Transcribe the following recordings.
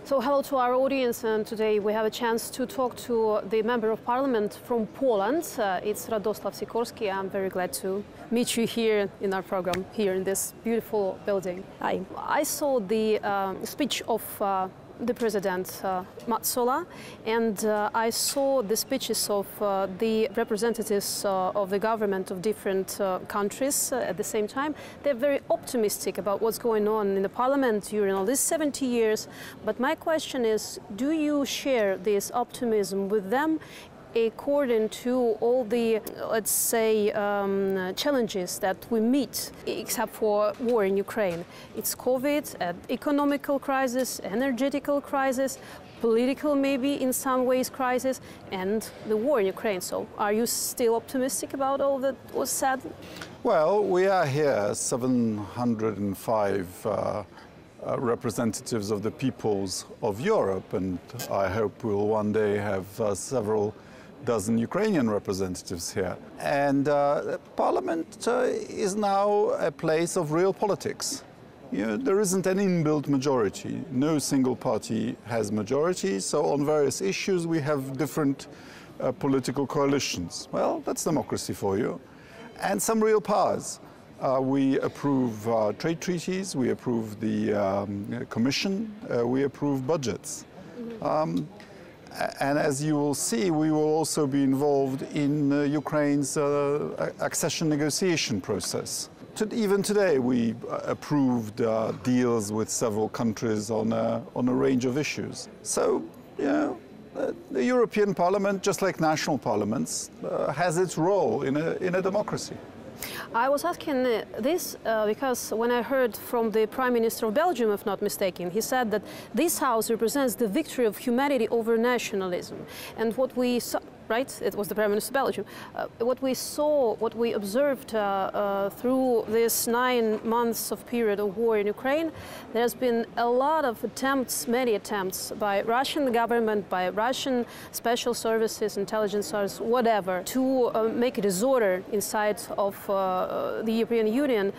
So hello to our audience, and today we have a chance to talk to the Member of Parliament from Poland. It's Radosław Sikorski. I'm very glad to meet you here in our program, here in this beautiful building. I saw the speech of the President Metsola, and I saw the speeches of the representatives of the government of different countries at the same time. They're very optimistic about what's going on in the parliament during all these 70 years. But my question is, do you share this optimism with them according to all the, let's say, challenges that we meet, except for war in Ukraine? It's COVID, economical crisis, energetical crisis, political maybe in some ways crisis, and the war in Ukraine. So are you still optimistic about all that was said? Well, we are here, 705 representatives of the peoples of Europe, and I hope we'll one day have several dozen Ukrainian representatives here. And Parliament is now a place of real politics. You know, there isn't an inbuilt majority. No single party has majority, so on various issues we have different political coalitions. Well, that's democracy for you. And some real powers. We approve trade treaties, we approve the Commission, we approve budgets. And as you will see, we will also be involved in Ukraine's accession negotiation process. Even today, we approved deals with several countries on a range of issues. So, you know, the European Parliament, just like national parliaments, has its role in a democracy. I was asking this because when I heard from the Prime Minister of Belgium, if not mistaken, he said that this House represents the victory of humanity over nationalism. And what we saw, right, it was the Prime Minister of Belgium, what we saw, what we observed through this 9 months of period of war in Ukraine, there's been a lot of attempts, many attempts by Russian government, by Russian special services, intelligence services, whatever, to make a disorder inside of the European Union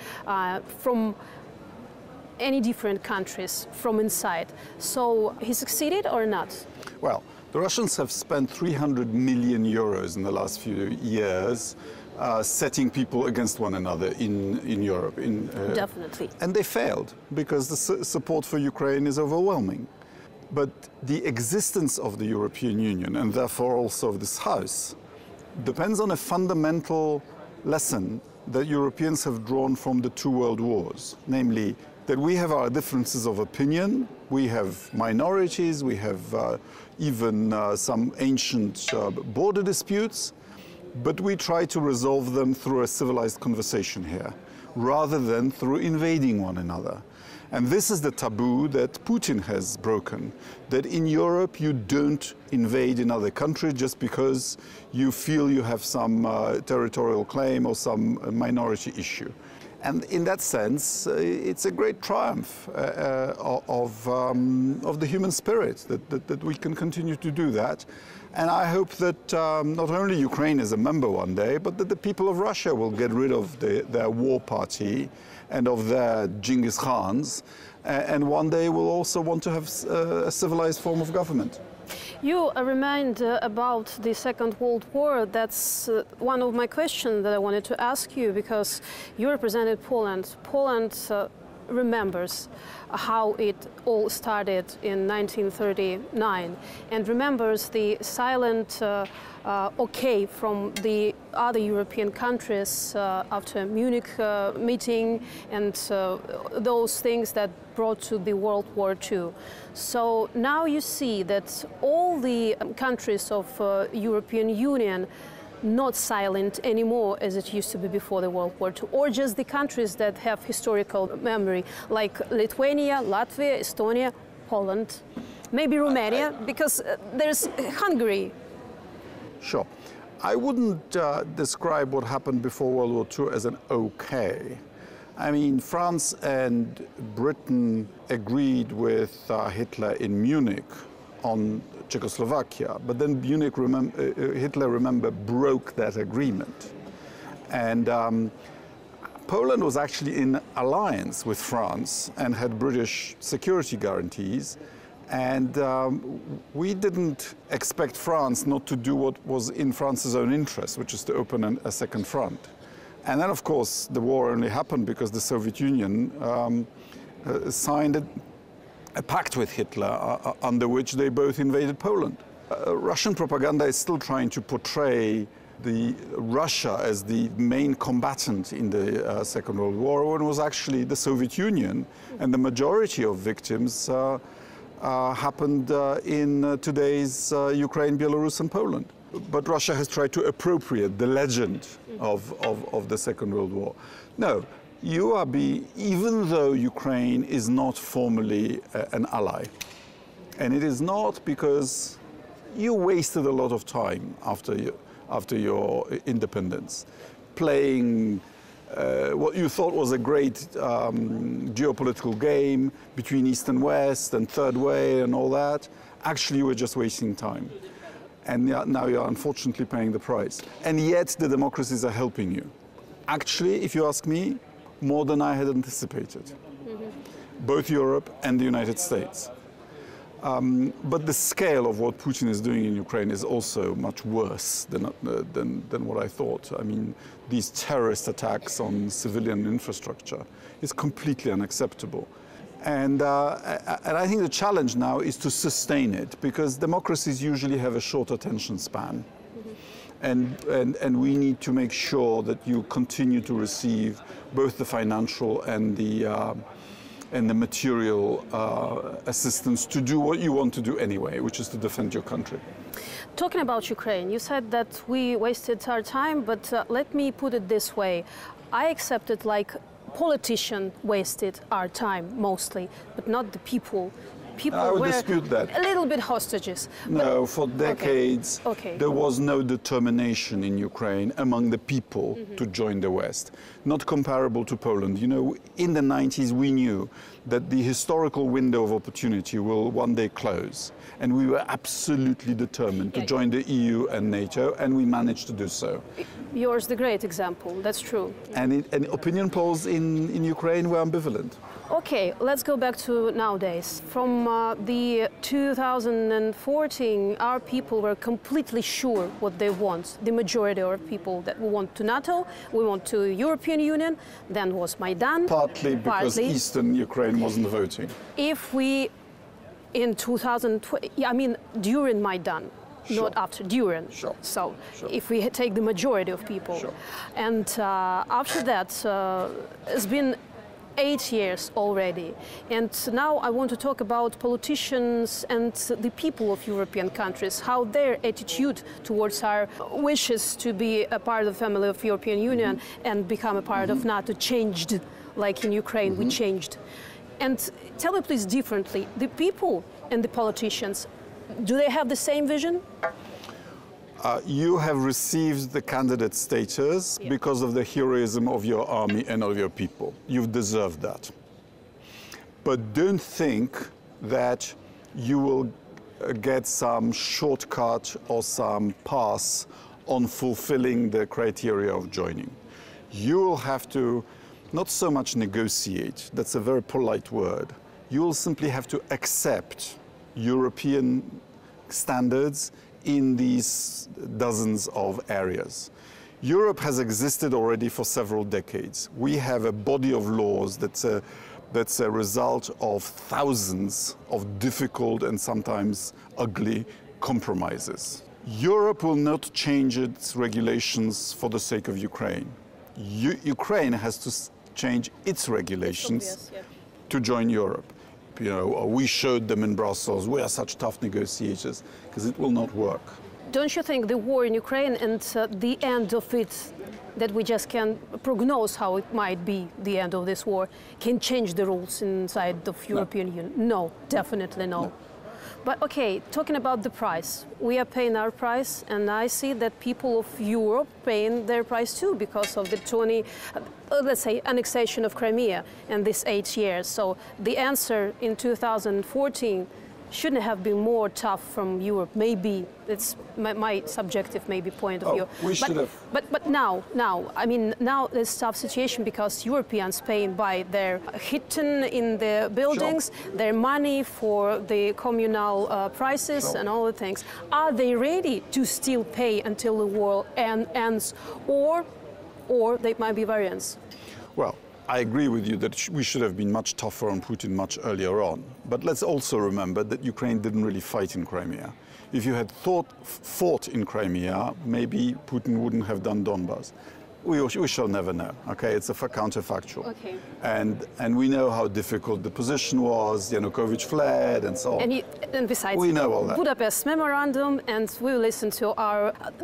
from any different countries from inside. So he succeeded or not? Well, the Russians have spent 300 million euros in the last few years setting people against one another in Europe. Definitely. And they failed because the support for Ukraine is overwhelming. But the existence of the European Union, and therefore also of this House, depends on a fundamental lesson that Europeans have drawn from the two world wars, namely that we have our differences of opinion, we have minorities, we have even some ancient border disputes, but we try to resolve them through a civilized conversation here, rather than through invading one another. And this is the taboo that Putin has broken, that in Europe you don't invade another country just because you feel you have some territorial claim or some minority issue. And in that sense, it's a great triumph of the human spirit that we can continue to do that. And I hope that not only Ukraine is a member one day, but that the people of Russia will get rid of their war party and of their Genghis Khans, and one day will also want to have a civilized form of government. You remind about the Second World War. That's one of my questions that I wanted to ask you, because you represented Poland. Poland remembers how it all started in 1939 and remembers the silent okay from the other European countries after Munich meeting and those things that brought to the World War II. So now you see that all the countries of European Union not silent anymore as it used to be before the World War II, or just the countries that have historical memory, like Lithuania, Latvia, Estonia, Poland, maybe Romania, because there's Hungary. Sure. I wouldn't describe what happened before World War II as an okay. I mean, France and Britain agreed with Hitler in Munich on Czechoslovakia, but then Hitler, remember, broke that agreement. And Poland was actually in alliance with France and had British security guarantees, And we didn't expect France not to do what was in France's own interest, which is to open a second front. And then, of course, the war only happened because the Soviet Union signed a pact with Hitler under which they both invaded Poland. Russian propaganda is still trying to portray Russia as the main combatant in the Second World War, when it was actually the Soviet Union, and the majority of victims happened in today's Ukraine, Belarus and Poland. But Russia has tried to appropriate the legend of the Second World War. No, even though Ukraine is not formally an ally, and it is not because you wasted a lot of time after your independence, playing what you thought was a great geopolitical game between East and West and Third Way and all that. Actually, you were just wasting time. And now you are unfortunately paying the price. And yet the democracies are helping you. Actually, if you ask me, more than I had anticipated. Both Europe and the United States. But the scale of what Putin is doing in Ukraine is also much worse than what I thought. I mean, these terrorist attacks on civilian infrastructure is completely unacceptable. And I think the challenge now is to sustain it, because democracies usually have a short attention span. And we need to make sure that you continue to receive both the financial and the material assistance to do what you want to do anyway, which is to defend your country. Talking about Ukraine, you said that we wasted our time, but let me put it this way. I accept it like politicians wasted our time mostly, but not the people. I would dispute that. A little bit hostages. No, for decades there was no determination in Ukraine among the people to join the West. Not comparable to Poland. You know, in the 90s we knew that the historical window of opportunity will one day close. And we were absolutely determined to join the EU and NATO, and we managed to do so. Yours the great example, that's true. And opinion polls in Ukraine were ambivalent. Okay, let's go back to nowadays. From the 2014, our people were completely sure what they want. The majority of people that we want to NATO, we want to European Union, then was Maidan. Partly because Eastern Ukraine wasn't voting. If we, in 2020, I mean during Maidan, not after, during. So if we take the majority of people. And after that, it's been 8 years already. And now I want to talk about politicians and the people of European countries, how their attitude towards our wishes to be a part of the family of European Union and become a part of NATO changed, like in Ukraine we changed. And tell me please differently, the people and the politicians, do they have the same vision? You have received the candidate status because of the heroism of your army and of your people. You've deserved that. But don't think that you will get some shortcut or some pass on fulfilling the criteria of joining. You will have to not so much negotiate, that's a very polite word. You will simply have to accept European standards in these dozens of areas. Europe has existed already for several decades. We have a body of laws that's a result of thousands of difficult and sometimes ugly compromises. Europe will not change its regulations for the sake of Ukraine. Ukraine has to change its regulations to join Europe. You know, we showed them in Brussels, we are such tough negotiators, because it will not work. Don't you think the war in Ukraine and the end of it, that we just can prognose how it might be, the end of this war, can change the rules inside the European Union? No, definitely no. But okay, talking about the price, we are paying our price, and I see that people of Europe paying their price too because of the let's say, annexation of Crimea in these 8 years. So the answer in 2014 shouldn't have been more tough from Europe. Maybe it's my subjective maybe point of view. We should have. But now, I mean, now there's a tough situation because Europeans paying by their hitting in the buildings, their money for the communal prices and all the things. Are they ready to still pay until the war ends, or there might be variants? Well, I agree with you that we should have been much tougher on Putin much earlier on. But let's also remember that Ukraine didn't really fight in Crimea. If you had fought in Crimea, maybe Putin wouldn't have done Donbas. We shall never know. Okay, it's a counterfactual. Okay. And we know how difficult the position was. Yanukovych fled, and so on. And besides, we know all that. Budapest Memorandum, and we will listen to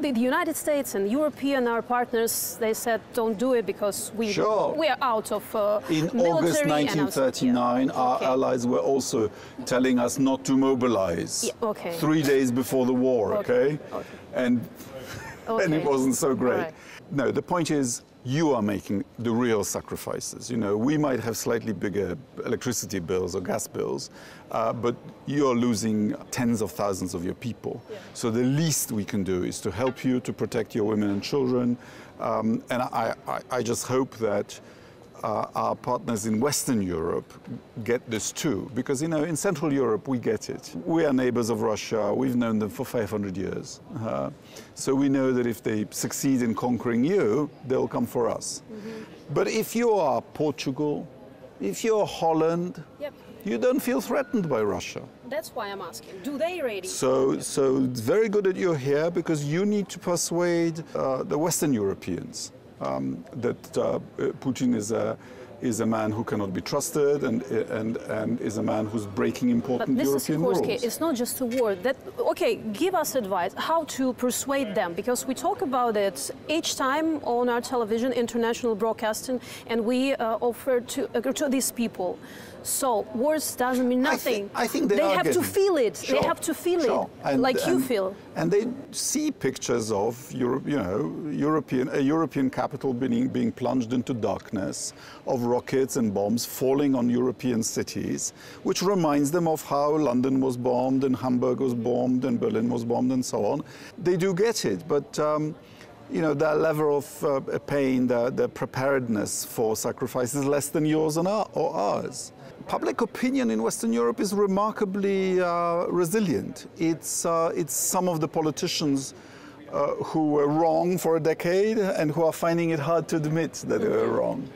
the United States and our partners. They said don't do it because we are out of in August 1939, our allies were also telling us not to mobilize. 3 days before the war. Okay. And it wasn't so great. Right. No, the point is you are making the real sacrifices. You know, we might have slightly bigger electricity bills or gas bills, but you're losing tens of thousands of your people. Yeah. So the least we can do is to help you to protect your women and children. And I just hope that our partners in Western Europe get this too, because, you know, in Central Europe we get it. We are neighbors of Russia. We've known them for 500 years. So we know that if they succeed in conquering you, they'll come for us. But if you are Portugal, if you're Holland, you don't feel threatened by Russia. That's why I'm asking. Do they really? So it's very good that you're here, because you need to persuade the Western Europeans that Putin is a man who cannot be trusted and is a man who's breaking important European rules. But Mr. Sikorski, it's not just a word. Give us advice how to persuade them, because we talk about it each time on our television, international broadcasting, and we offer to these people. So words doesn't mean nothing. I think they have to feel it. They have to feel it, like you feel. And they see pictures of a European capital being plunged into darkness, of rockets and bombs falling on European cities, which reminds them of how London was bombed and Hamburg was bombed and Berlin was bombed and so on. They do get it, but you know, their level of pain, their preparedness for sacrifice is less than yours or ours. Public opinion in Western Europe is remarkably resilient. It's some of the politicians who were wrong for a decade and who are finding it hard to admit that they were wrong.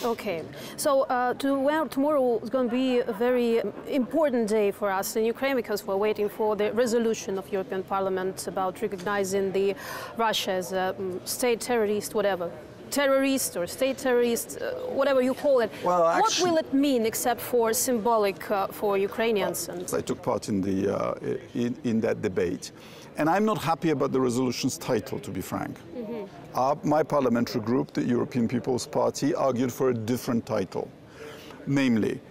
Okay, so tomorrow is going to be a very important day for us in Ukraine, because we're waiting for the resolution of European Parliament about recognizing the Russia as a state terrorist, whatever. Terrorist or state terrorist, whatever you call it. Well, actually, what will it mean except for symbolic for Ukrainians? I took part in that debate, and I'm not happy about the resolution's title, to be frank. My parliamentary group, the European People's Party, argued for a different title. Namely,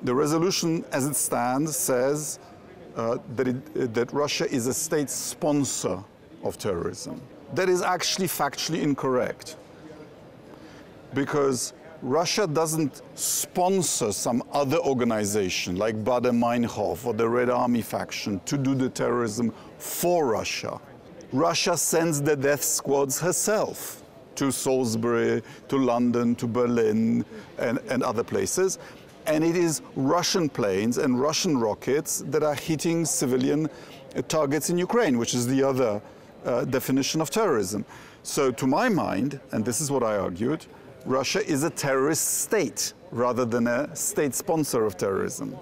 the resolution as it stands says that Russia is a state sponsor of terrorism. That is actually factually incorrect, because Russia doesn't sponsor some other organization like Baader-Meinhof or the Red Army faction to do the terrorism for Russia. Russia sends the death squads herself to Salisbury, to London, to Berlin, and other places. And it is Russian planes and Russian rockets that are hitting civilian targets in Ukraine, which is the other definition of terrorism. So to my mind, and this is what I argued, Russia is a terrorist state rather than a state sponsor of terrorism.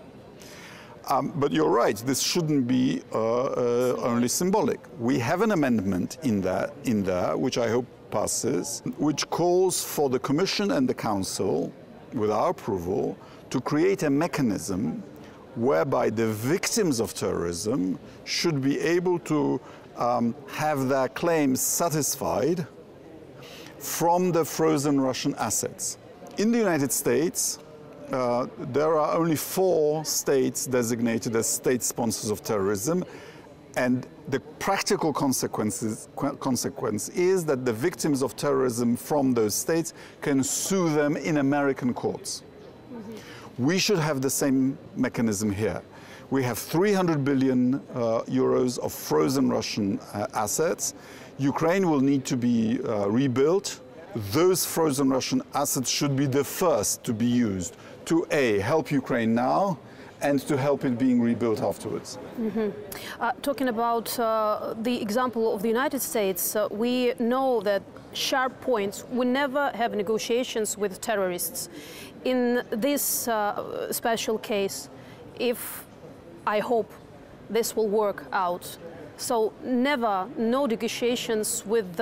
But you're right, this shouldn't be only symbolic. We have an amendment in there, which I hope passes, which calls for the Commission and the Council, with our approval, to create a mechanism whereby the victims of terrorism should be able to have their claims satisfied from the frozen Russian assets. In the United States, there are only 4 states designated as state sponsors of terrorism, and the practical consequence is that the victims of terrorism from those states can sue them in American courts. We should have the same mechanism here. We have 300 billion euros of frozen Russian assets. Ukraine will need to be rebuilt. Those frozen Russian assets should be the first to be used to A, help Ukraine now, and to help it being rebuilt afterwards. Talking about the example of the United States, we know that sharp points, we never have negotiations with terrorists. In this special case, if I hope this will work out, so never, no negotiations with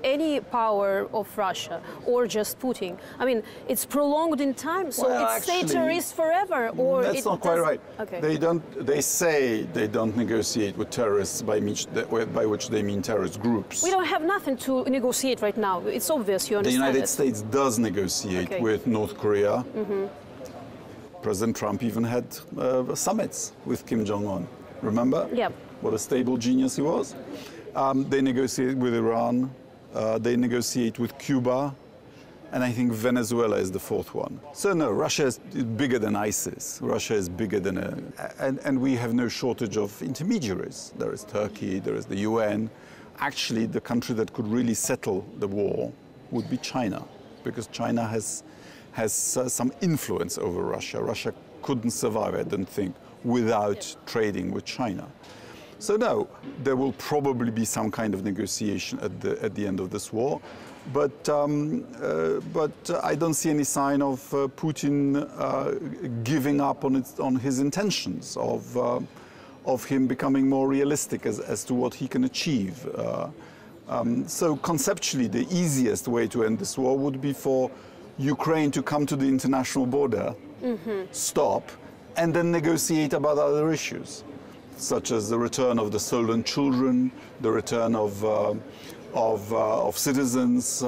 any power of Russia or just Putin. I mean, it's prolonged in time, so well, it's stay terrorist forever, or that's not quite right. Okay. They say they don't negotiate with terrorists, by which they mean terrorist groups. We don't have nothing to negotiate right now. It's obvious, you understand. The United States does negotiate with North Korea. President Trump even had summits with Kim Jong-un. Remember? Yeah. What a stable genius he was. They negotiate with Iran. They negotiate with Cuba, and I think Venezuela is the fourth one. So no, Russia is bigger than ISIS. Russia is bigger than and we have no shortage of intermediaries. There is Turkey, there is the UN. Actually, the country that could really settle the war would be China, because China has some influence over Russia. Russia couldn't survive, I don't think, without trading with China. So no, there will probably be some kind of negotiation at the end of this war, but I don't see any sign of Putin giving up on his intentions of him becoming more realistic as to what he can achieve. So conceptually, the easiest way to end this war would be for Ukraine to come to the international border, stop, and then negotiate about other issues, such as the return of the stolen children, the return of citizens,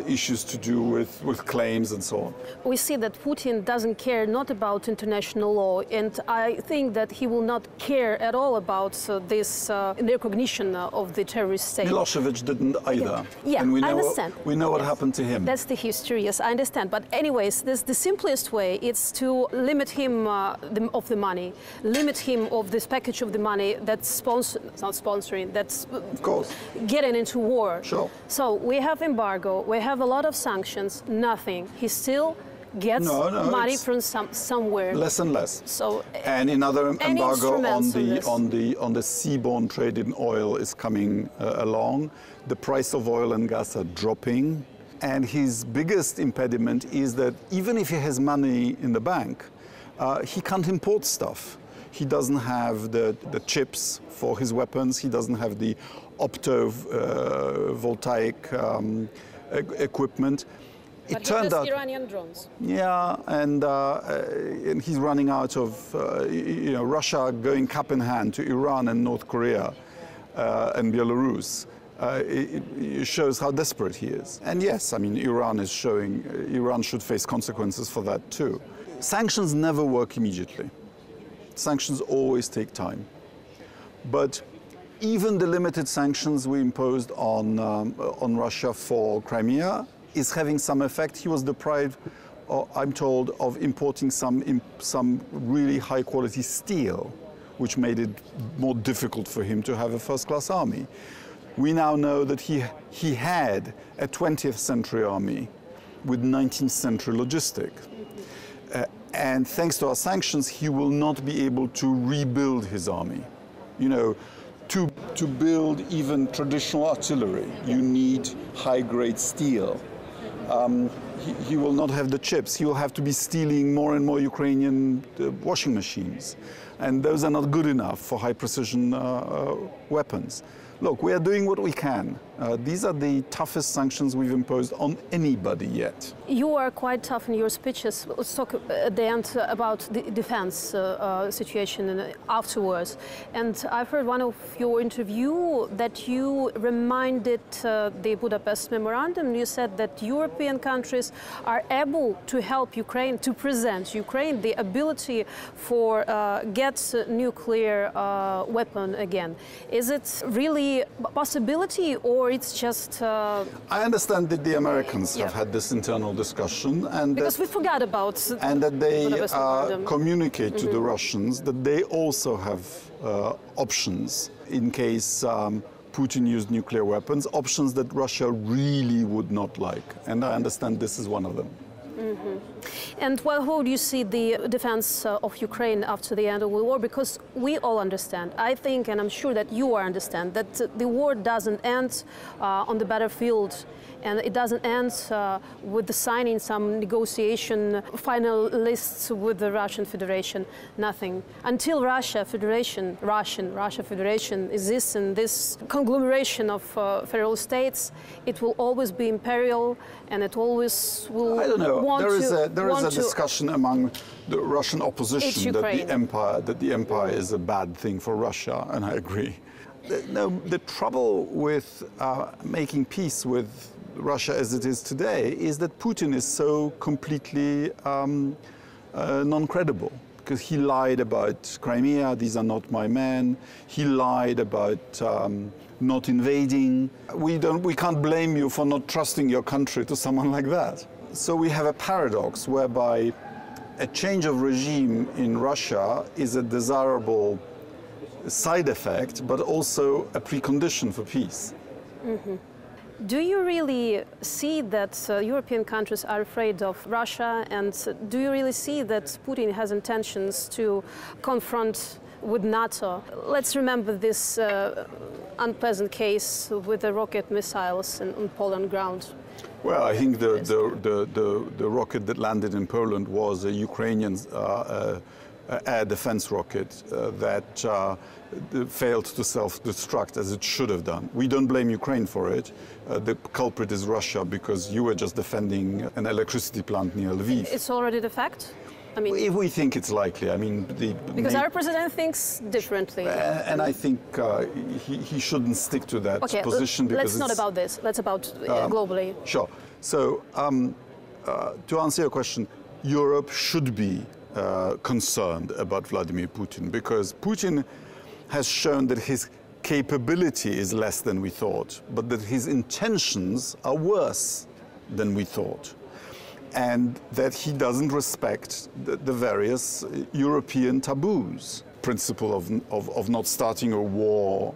issues to do with claims and so on. We see that Putin doesn't care not about international law, and I think that he will not care at all about this recognition of the terrorist state. Milosevic didn't either. Yeah, and I understand. We know what happened to him. That's the history, yes, I understand. But anyways, the simplest way is to limit him of the money, limit him of this package of the money that's not sponsoring, that's of course getting into war. Sure. So we have embargo, we have a lot of sanctions, nothing. He still gets money from somewhere. Less and less. So and another embargo on the seaborne trade in oil is coming along. The price of oil and gas are dropping, and his biggest impediment is that even if he has money in the bank, he can't import stuff. He doesn't have the chips for his weapons. He doesn't have the voltaic equipment. But it turned out Iranian drones. Yeah, and he's running out of Russia going cap in hand to Iran and North Korea and Belarus. It shows how desperate he is. And yes, I mean, Iran should face consequences for that too. Sanctions never work immediately. Sanctions always take time. But even the limited sanctions we imposed on Russia for Crimea is having some effect. He was deprived, I'm told, of importing some really high-quality steel, which made it more difficult for him to have a first-class army. We now know that he had a 20th century army with 19th century logistics. And thanks to our sanctions, he will not be able to rebuild his army. You know, to build even traditional artillery, you need high-grade steel. He will not have the chips. He will have to be stealing more and more Ukrainian washing machines. And those are not good enough for high-precision weapons. Look, we are doing what we can. These are the toughest sanctions we've imposed on anybody yet. You are quite tough in your speeches. Let's talk at the end about the defense situation afterwards. And I've heard one of your interview that you reminded the Budapest Memorandum. You said that European countries are able to help Ukraine, to present Ukraine the ability for get nuclear weapon again. Is it really a possibility, or or it's just... I understand that the Americans have had this internal discussion, and because we forgot about... And that they communicate to the Russians that they also have options in case Putin used nuclear weapons, options that Russia really would not like. And I understand this is one of them. And well, how do you see the defense of Ukraine after the end of the war? Because we all understand, I think, and I'm sure that you understand, that the war doesn't end on the battlefield, and it doesn't end with the signing some negotiation final lists with the Russian Federation. Nothing. Until Russia Federation exists in this conglomeration of federal states, it will always be imperial, and it always will. I don't know. There is a to discussion among the Russian opposition that the empire is a bad thing for Russia, and I agree. The trouble with making peace with Russia as it is today is that Putin is so completely non-credible, because he lied about Crimea, these are not my men. He lied about not invading. We can't blame you for not trusting your country to someone like that. So we have a paradox whereby a change of regime in Russia is a desirable side effect, but also a precondition for peace. Do you really see that European countries are afraid of Russia, and do you really see that Putin has intentions to confront with NATO? Let's remember this unpleasant case with the rocket missiles on Poland ground. Well, I think the rocket that landed in Poland was a Ukrainian air defense rocket that failed to self-destruct as it should have done. We don't blame Ukraine for it. The culprit is Russia, because you were just defending an electricity plant near Lviv. It's already the fact? I mean, if we think it's likely, I mean... Because our president thinks differently. And I think he shouldn't stick to that position. Because let's not about this. Let's about globally. Sure. So, to answer your question, Europe should be concerned about Vladimir Putin, because Putin has shown that his capability is less than we thought, but that his intentions are worse than we thought, and that he doesn't respect the various European taboos. Principle of not starting a war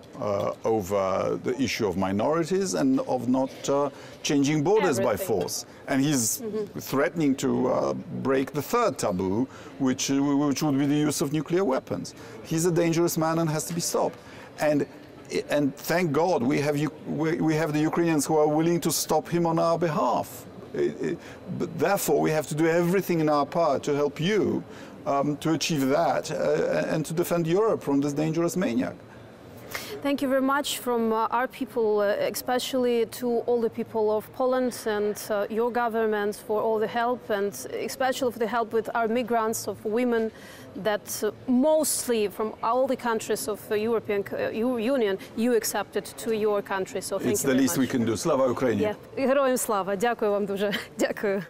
over the issue of minorities, and of not changing borders by force. And he's threatening to break the third taboo, which would be the use of nuclear weapons. He's a dangerous man and has to be stopped. And thank God we have the Ukrainians who are willing to stop him on our behalf. But therefore, we have to do everything in our power to help you to achieve that and to defend Europe from this dangerous maniac. Thank you very much from our people, especially to all the people of Poland and your government for all the help, and especially for the help with our migrants, of women that mostly from all the countries of the European Union you accepted to your country. So thank you very much. It's the least we can do. Slava Ukraini. Героям слава. Дякую вам дуже. Дякую.